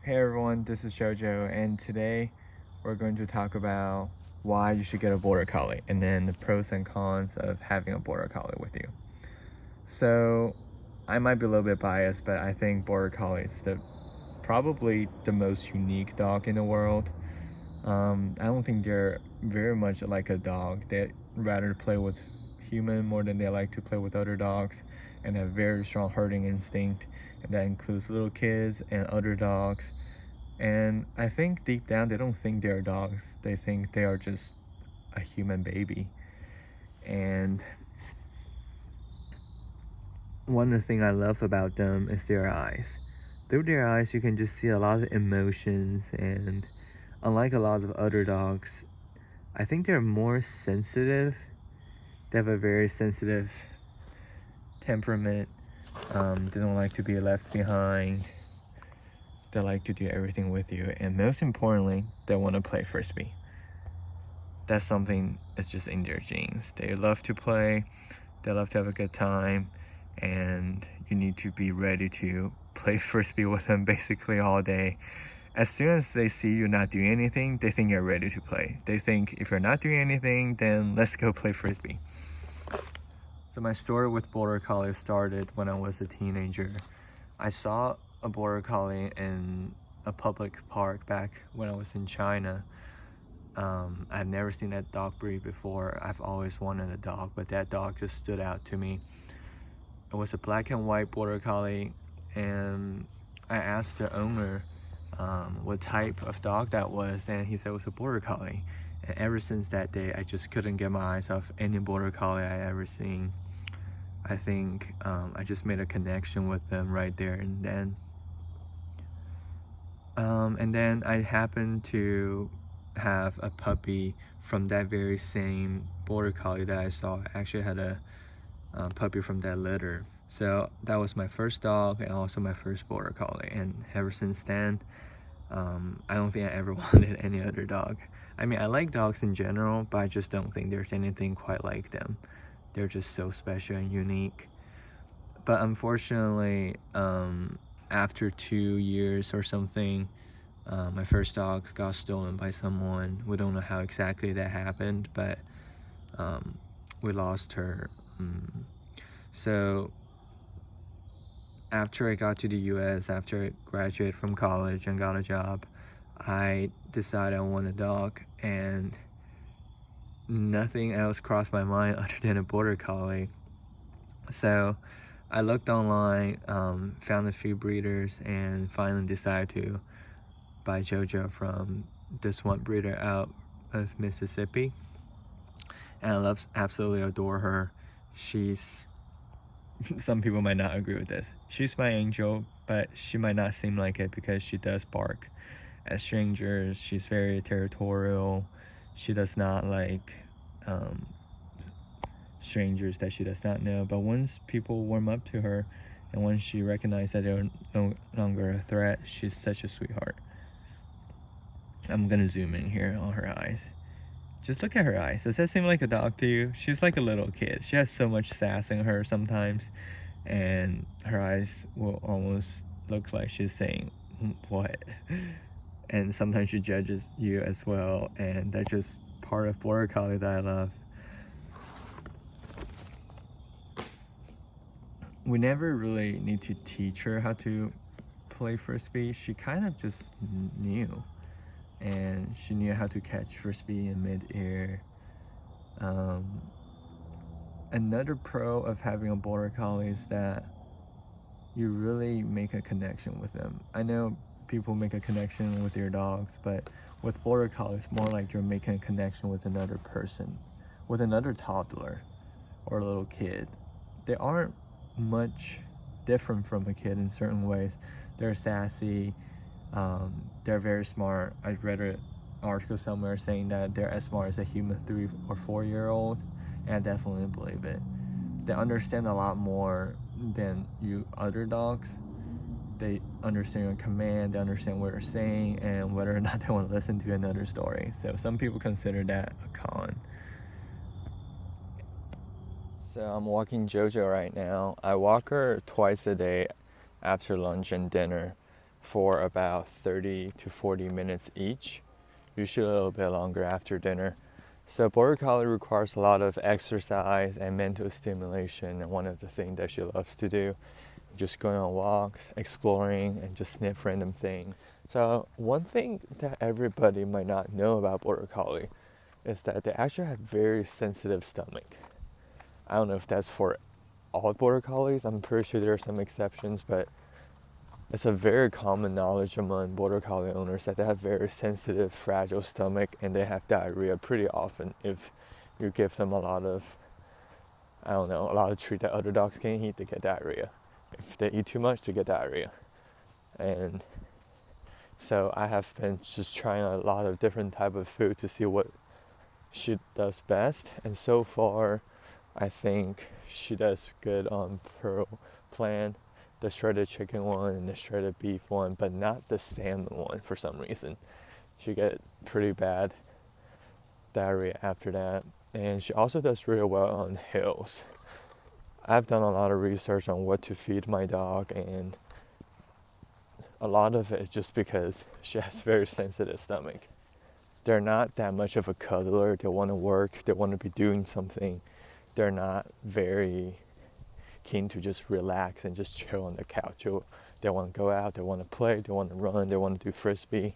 Hey everyone, this is Jojo, and today we're going to talk about why you should get a Border Collie and then the pros and cons of having a Border Collie with you. So, I might be a little bit biased, but I think Border Collie is probably the most unique dog in the world. I don't think they're very much like a dog. They rather play with human more than they like to play with other dogs, and have very strong herding instinct, and that includes little kids and other dogs. And I think deep down they don't think they're dogs. They think they are just a human baby. And one of the things I love about them is their eyes. Through their eyes you can just see a lot of emotions, and unlike a lot of other dogs, I think they're more sensitive. They have a very sensitive temperament. They don't like to be left behind. They like to do everything with you, and most importantly, they want to play frisbee. That's something that's just in their genes. They love to play, they love to have a good time, and you need to be ready to play frisbee with them basically all day. As soon as they see you not doing anything, they think you're ready to play. They think if you're not doing anything, then let's go play frisbee. So my story with Border Collie started when I was a teenager. I saw a Border Collie in a public park back when I was in China. I've never seen that dog breed before. I've always wanted a dog, but that dog just stood out to me. It was a black and white Border Collie, and I asked the owner what type of dog that was, and he said it was a Border Collie. And ever since that day, I just couldn't get my eyes off any Border Collie I ever seen. I think I just made a connection with them right there and then. And then I happened to have a puppy from that very same Border Collie that I saw. I actually had a puppy from that litter. So that was my first dog and also my first Border Collie. And ever since then, I don't think I ever wanted any other dog. I mean, I like dogs in general, but I just don't think there's anything quite like them. They're just so special and unique. But unfortunately, after 2 years or something, my first dog got stolen by someone. We don't know how exactly that happened, but we lost her. So after I got to the US, after I graduated from college and got a job, I decided I want a dog, and nothing else crossed my mind other than a Border Collie. So I looked online, found a few breeders, and finally decided to buy Jojo from this one breeder out of Mississippi. And I absolutely adore her. She's some people might not agree with this. She's my angel, but she might not seem like it because she does bark at strangers. She's very territorial. She does not like strangers that she does not know. But once people warm up to her, and once she recognizes that they're no longer a threat, she's such a sweetheart. I'm gonna zoom in here on her eyes. Just look at her eyes. Does that seem like a dog to you? She's like a little kid. She has so much sass in her sometimes, and her eyes will almost look like she's saying, what? And sometimes she judges you as well, and that's just part of Border Collie that I love. We never really need to teach her how to play frisbee. She kind of just knew, and she knew how to catch frisbee in mid-air. Another pro of having a Border Collie is that you really make a connection with them. I know people make a connection with your dogs, but with Border Collies, it's more like you're making a connection with another person, with another toddler or a little kid. They aren't much different from a kid in certain ways. They're sassy, they're very smart. I read an article somewhere saying that they're as smart as a human 3 or 4-year-old, and I definitely believe it. They understand a lot more than you other dogs. They understand your command, they understand what you're saying, and whether or not they want to listen to another story. So some people consider that a con. So I'm walking Jojo right now. I walk her twice a day after lunch and dinner. for about 30 to 40 minutes each, usually a little bit longer after dinner. So Border Collie requires a lot of exercise and mental stimulation, and one of the things that she loves to do, just going on walks, exploring, and just sniff random things. So one thing that everybody might not know about Border Collie is that they actually have very sensitive stomach. I don't know if that's for all Border Collies. I'm pretty sure there are some exceptions, but it's a very common knowledge among Border Collie owners that they have very sensitive, fragile stomach, and they have diarrhea pretty often if you give them a lot of treat that other dogs can't eat, they get diarrhea. If they eat too much, they get diarrhea. And so I have been just trying a lot of different type of food to see what she does best, and so far I think she does good on Pearl Plan, the shredded chicken one and the shredded beef one, but not the salmon one for some reason. She get pretty bad diarrhea after that. And she also does really well on hills. I've done a lot of research on what to feed my dog, and a lot of it just because she has very sensitive stomach. They're not that much of a cuddler. They want to work, they want to be doing something. They're not very keen to just relax and just chill on the couch. They want to go out, they want to play, they want to run, they want to do frisbee,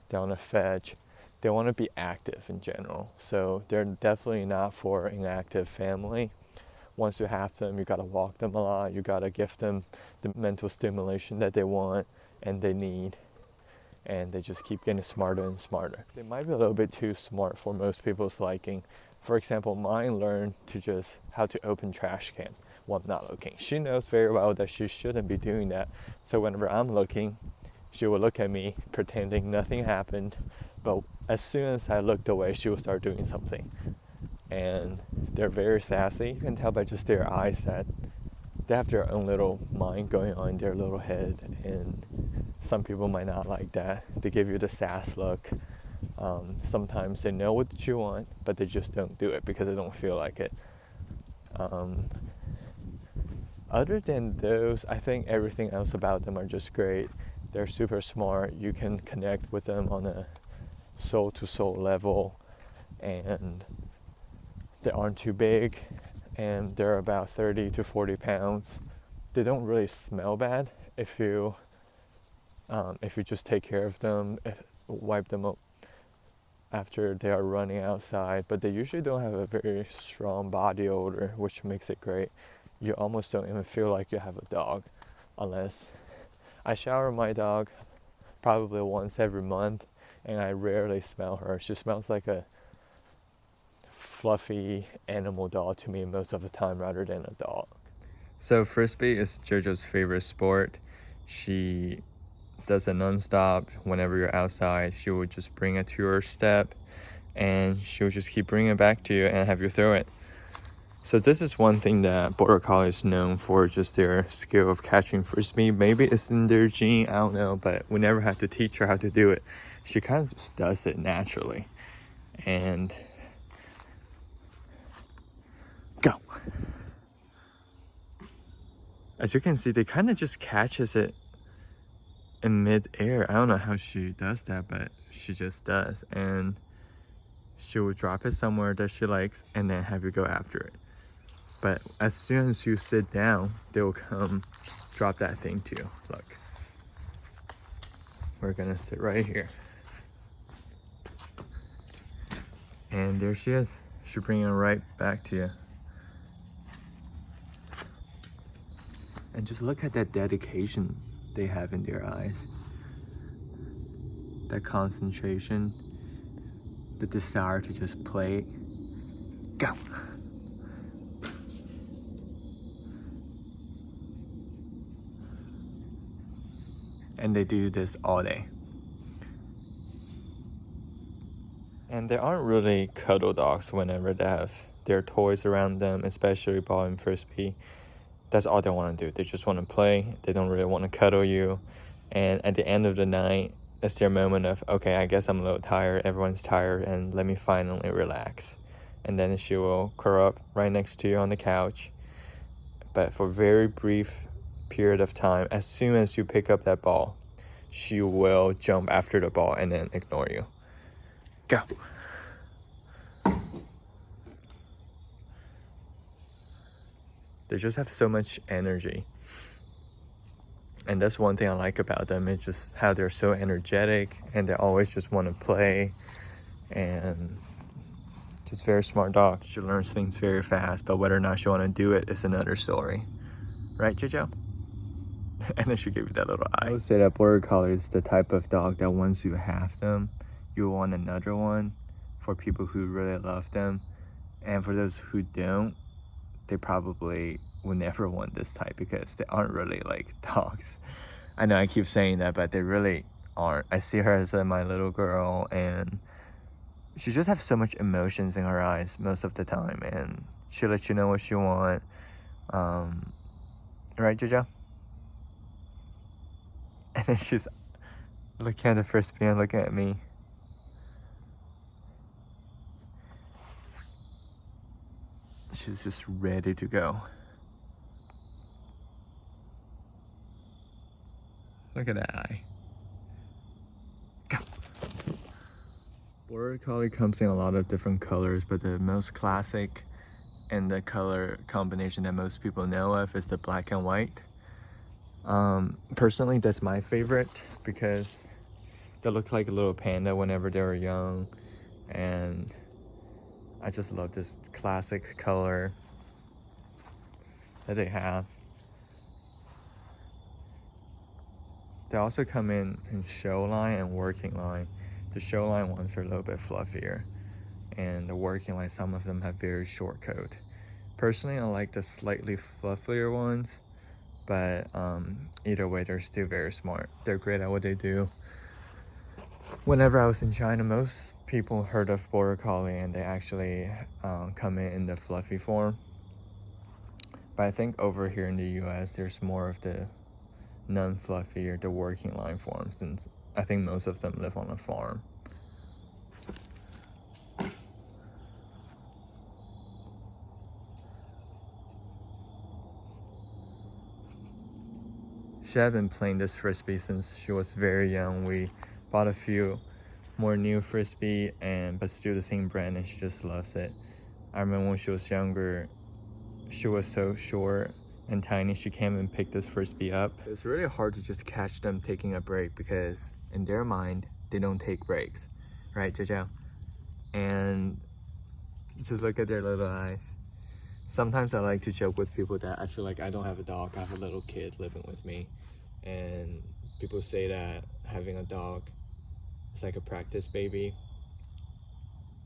they want to fetch, they want to be active in general. So they're definitely not for an active family. Once you have them, you got to walk them a lot, you got to give them the mental stimulation that they want and they need, and they just keep getting smarter and smarter. They might be a little bit too smart for most people's liking. For example, mine learned to just how to open trash can while I'm not looking. She knows very well that she shouldn't be doing that. So whenever I'm looking, she will look at me pretending nothing happened. But as soon as I looked away, she will start doing something. And they're very sassy. You can tell by just their eyes that they have their own little mind going on in their little head. And some people might not like that. They give you the sass look. Sometimes they know what you want, but they just don't do it because they don't feel like it. Other than those, I think everything else about them are just great. They're super smart. You can connect with them on a soul-to-soul level, and they aren't too big, and they're about 30 to 40 pounds. They don't really smell bad if you just take care of them, wipe them up after they are running outside, but they usually don't have a very strong body odor, which makes it great. You almost don't even feel like you have a dog, unless I shower my dog probably once every month, and I rarely smell her. She smells like a fluffy animal dog to me most of the time rather than a dog. So frisbee is Jojo's favorite sport. She does it non-stop. Whenever you're outside, she will just bring it to your step, and she will just keep bringing it back to you and have you throw it. So this is one thing that Border Collie is known for, just their skill of catching frisbee. Maybe it's in their gene, I don't know, but we never have to teach her how to do it. She kind of just does it naturally. And go. As you can see, they kind of just catches it in mid-air. I don't know how she does that, but she just does. And she will drop it somewhere that she likes and then have you go after it. But as soon as you sit down, they will come drop that thing to you. Look, we're gonna sit right here. And there she is. She'll bring it right back to you. And just look at that dedication they have in their eyes. That concentration, the desire to just play. Go. And they do this all day. And they aren't really cuddle dogs whenever they have their toys around them, especially ball and frisbee. That's all they want to do. They just want to play. They don't really want to cuddle you. And at the end of the night, it's their moment of, okay, I guess I'm a little tired. Everyone's tired, and let me finally relax. And then she will curl up right next to you on the couch. But for a very brief period of time, as soon as you pick up that ball, she will jump after the ball and then ignore you. Go. They just have so much energy. And that's one thing I like about them, is just how they're so energetic and they always just want to play. And just very smart dog. She learns things very fast, but whether or not she want to do it is another story. Right, Jojo? And then she gave you that little eye. I would say that Border Collie is the type of dog that once you have them, you want another one, for people who really love them. And for those who don't, they probably will never want this type because they aren't really like dogs. I know I keep saying that, but they really aren't. I see her as my little girl, and she just has so much emotions in her eyes most of the time, and she lets you know what she wants. Right, Jojo? And then she's looking at the frisbee and looking at me. She's just ready to go. Look at that eye. Go. Border Collie comes in a lot of different colors, but the most classic and the color combination that most people know of is the black and white. Personally, that's my favorite because they look like a little panda whenever they were young, and I just love this classic color that they have. They also come in show line and working line. The show line ones are a little bit fluffier, and the working line, some of them have very short coat. Personally, I like the slightly fluffier ones, but either way, they're still very smart. They're great at what they do. Whenever I was in China, most people heard of Border Collie and they actually come in the fluffy form. But I think over here in the US, there's more of the non-fluffy or the working line form, since I think most of them live on a farm. She had been playing this frisbee since she was very young. We bought a few more new frisbee, but still the same brand, and she just loves it. I remember when she was younger, she was so short and tiny, she came and picked this frisbee up. It's really hard to just catch them taking a break because in their mind, they don't take breaks. Right, Jojo? And just look at their little eyes. Sometimes I like to joke with people that I feel like I don't have a dog, I have a little kid living with me. And people say that having a dog is like a practice baby.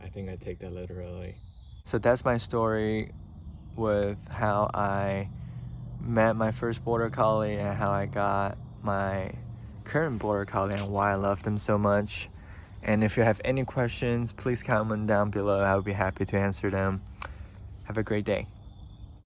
I think I take that literally. So that's my story with how I met my first Border Collie and how I got my current Border Collie and why I love them so much. And if you have any questions, please comment down below. I would be happy to answer them. Have a great day.